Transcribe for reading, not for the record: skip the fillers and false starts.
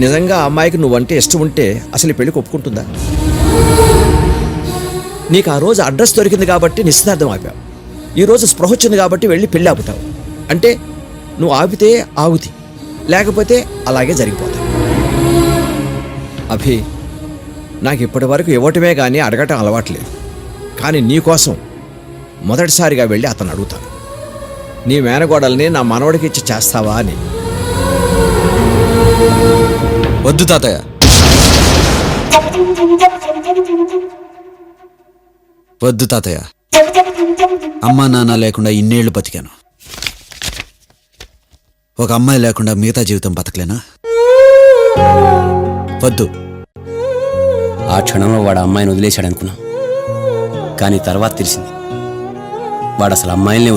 నిజంగా ఆ అమ్మాయికి నువ్వంటే ఇష్టం ఉంటే అసలు ఈ పెళ్ళికి ఒప్పుకుంటుందా? నీకు ఆ రోజు అడ్రస్ దొరికింది కాబట్టి నిశ్చితార్థం ఆపావు. ఈరోజు స్పృహ వచ్చింది కాబట్టి వెళ్ళి పెళ్ళి ఆపుతావు. అంటే నువ్వు ఆపితే ఆగుతి, లేకపోతే అలాగే జరిగిపోతాయి. అభి, నాకు ఇప్పటి వరకు ఇవ్వటమే కానీ అడగటం అలవాట్లేదు. కానీ నీకోసం మొదటిసారిగా వెళ్ళి అతను అడుగుతాను, నీ మేనగోడల్ని నా మనవడికి ఇచ్చి చేస్తావా అని. వద్దు తాతయ్య. వద్దు తాతయ్య. అమ్మా నాన్న లేకుండా ఇన్నేళ్లు బతికాను. ఒక అమ్మాయి లేకుండా మిగతా జీవితం బతకలేనా? వద్దు. ఆ క్షణంలో వాడు అమ్మాయిని వదిలేశాడు అనుకున్నాం, కానీ తర్వాత తెలిసింది వాడు అసలు అమ్మాయిల్ని